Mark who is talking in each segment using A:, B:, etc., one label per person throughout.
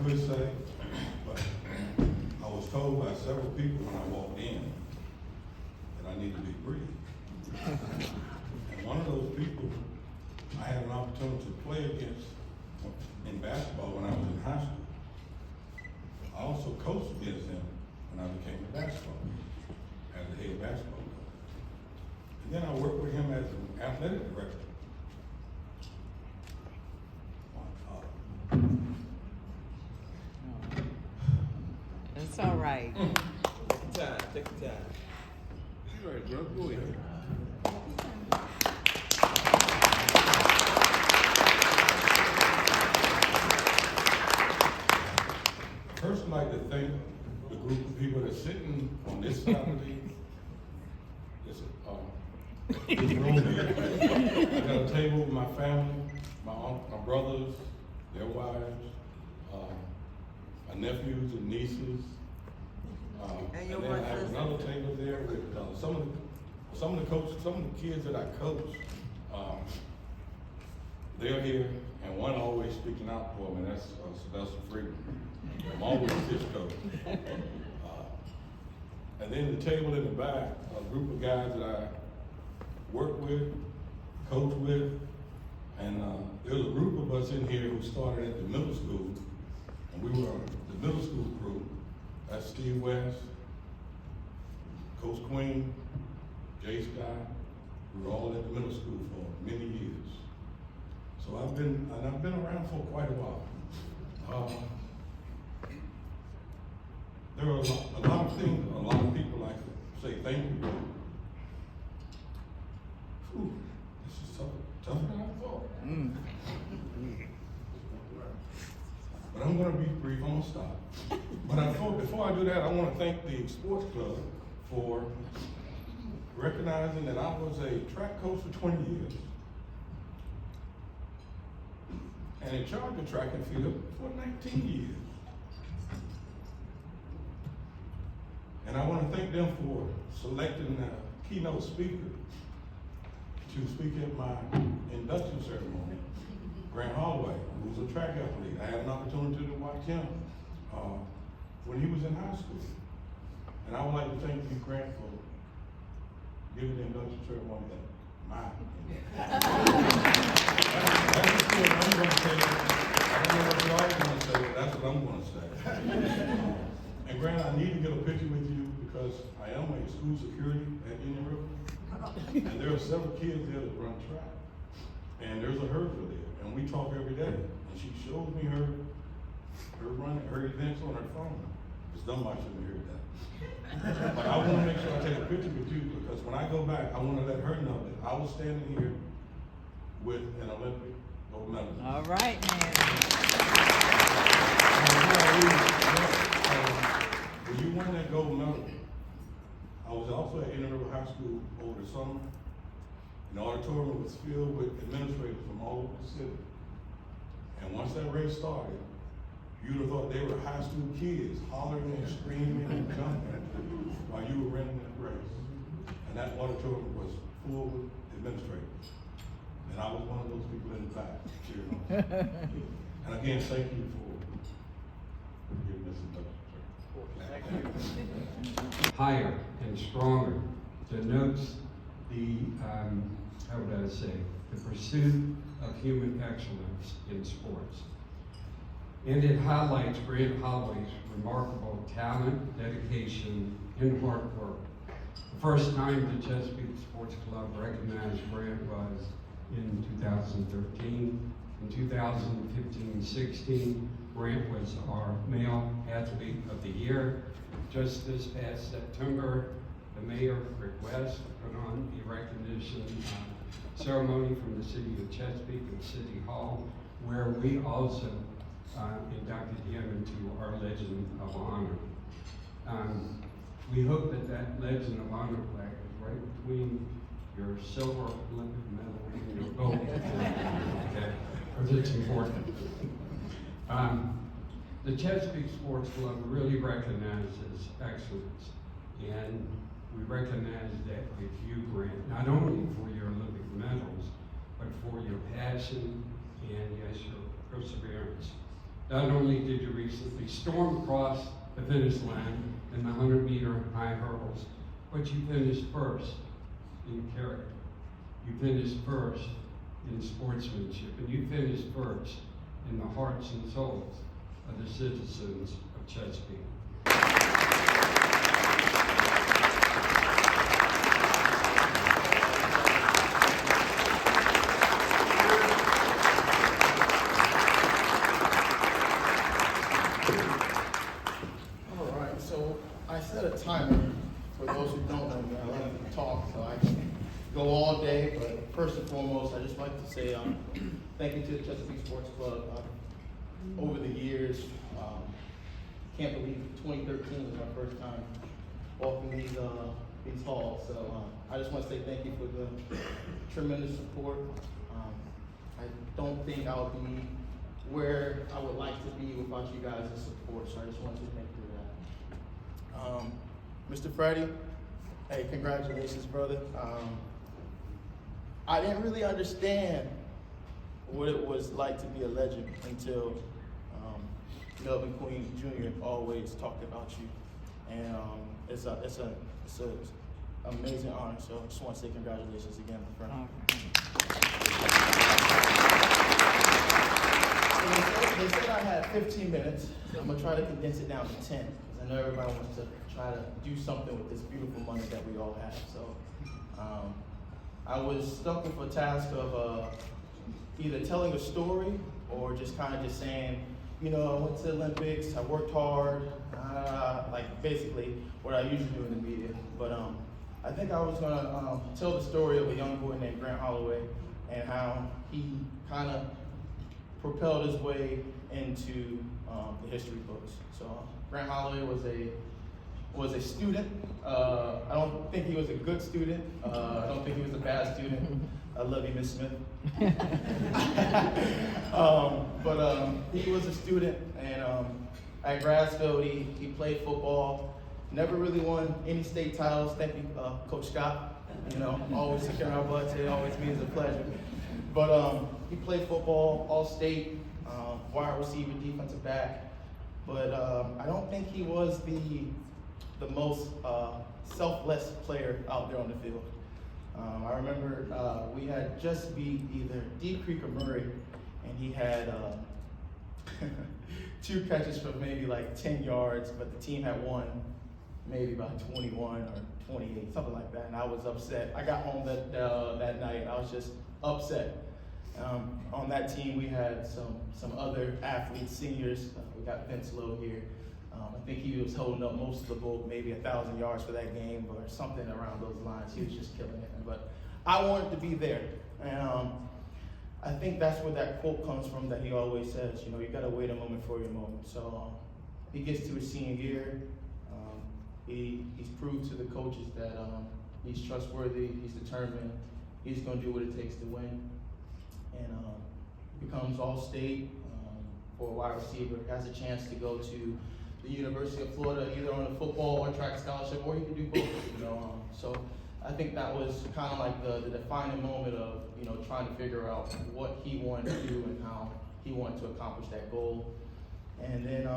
A: could say, but I was told by several people when I walked in that I need to be brief. And one of those people I had an opportunity to play against in basketball when I was in high school. I also coached against him when I became a basketball coach, as the head basketball coach. And then I worked with him as an athletic director.
B: It's all right.
C: Take your time. You right, bro. Go ahead.
A: First, I'd like to thank the group of people that's sitting on this side of this room here. I got a table with my family, my brothers, their wives, my nephews and nieces. And then I have another table there with some of the coaches, some of the kids that I coach. They're here, and one always speaking out for me. That's Sylvester Freedom. I'm always his coach. And then the table in the back, a group of guys that I work with, coach with, and there's a group of us in here who started at the middle school, and we were the middle school crew. That's Steve West, Coach Queen, Jay Scott. We were all at the middle school for many years. So I've been around for quite a while. There are a lot of things, a lot of people like to say thank you. Whew, this is tougher than I thought. But I'm going to be brief, I'm going to stop. But before I do that, I want to thank the Sports Club for recognizing that I was a track coach for 20 years and in charge of track and field for 19 years. And I want to thank them for selecting a keynote speaker to speak at my induction ceremony, Grant Holloway, who's a track athlete. I had an opportunity to watch him when he was in high school. And I would like to thank you, Grant, for giving the induction ceremony at my That's what I'm going to say. I don't know what you all going to say, but that's what I'm going to say. And Grant, I need to get a picture with you because I am a school security at Indian River. And there are several kids there that run track. And there's a hurdler there. And we talk every day. And she shows me her events on her phone. It's dumb I shouldn't hear that. But I want to make sure I take a picture with you because when I go back, I want to let her know that I was standing here with an Olympic gold medal.
B: All right, man.
A: When you won that gold medal, I was also at Indian River High School over the summer. And the auditorium was filled with administrators from all over the city. And once that race started, you'd have thought they were high school kids hollering and screaming and jumping while you were running that race. And that auditorium was full with administrators. And I was one of those people in the back cheering on. And again, thank you for giving this induction.
D: Higher and stronger denotes the, how would I say, the pursuit of human excellence in sports. And it highlights Grant Holloway's remarkable talent, dedication, and hard work. The first time the Chesapeake Sports Club recognized Grant was in 2013. In 2015-16, Grant was our male athlete of the year. Just this past September, the mayor, Rick West, put on a recognition ceremony from the city of Chesapeake and City Hall, where we also inducted him into our Legend of Honor. We hope that that Legend of Honor plaque is right between your silver Olympic medal and your gold. Okay, because it's important. The Chesapeake Sports Club really recognizes excellence, and we recognize that with you, Grant, not only for your Olympic medals, but for your passion and, yes, your perseverance. Not only did you recently storm across the finish line in the 100-meter high hurdles, but you finished first in character. You finished first in sportsmanship, and you finished first in the hearts and souls of the citizens of Chesapeake.
E: All right, so I set a timer. For those who don't know me, I like to talk, so I can go all day. But first and foremost, I just like to say thank you to the Chesapeake Sports Club. Over the years, can't believe 2013 was my first time walking these halls. So I just want to say thank you for the tremendous support. I don't think I would be where I would like to be without you guys' support. So I just wanted to thank you for that. Mr. Freddie, hey, congratulations, brother. I didn't really understand what it was like to be a legend until Melvin Queen Jr. always talked about you, and it's an amazing honor. So I just want to say congratulations again, my friend. So they said I had 15 minutes. I'm gonna try to condense it down to 10 because I know everybody wants to try to do something with this beautiful money that we all have. So I was stuck with a task of either telling a story or just kind of just saying, you know, I went to the Olympics, I worked hard, like basically what I usually do in the media. But I think I was gonna tell the story of a young boy named Grant Holloway and how he kind of propelled his way into the history books. So Grant Holloway was a student. I don't think he was a good student. I don't think he was a bad student. I love you, Miss Smith. But he was a student, and at Grassfield, he played football. Never really won any state titles. Thank you, Coach Scott. You know, always kicking our butts. It always means a pleasure. But he played football, all state, wide receiver, defensive back. But I don't think he was the most selfless player out there on the field. I remember we had just beat either Deep Creek or Murray, and he had 2 catches for maybe like 10 yards, but the team had won maybe by 21 or 28, something like that, and I was upset. I got home that night, I was just upset. On that team, we had some other athletes, seniors. We got Vince Lowe here. I think he was holding up most of the ball, maybe 1,000 yards for that game or something around those lines. He was just killing it. But I wanted to be there. And I think that's where that quote comes from that he always says, you know, you got to wait a moment for your moment. So he gets to his senior year. He's proved to the coaches that he's trustworthy, he's determined, he's going to do what it takes to win. And becomes all-state for a wide receiver. Has a chance to go to the University of Florida, either on a football or track scholarship, or he can do both. You know, so I think that was kind of like the defining moment of, you know, trying to figure out what he wanted to do and how he wanted to accomplish that goal. And then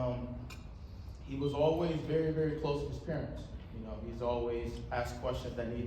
E: he was always very, very close to his parents. You know, he's always asked questions that needed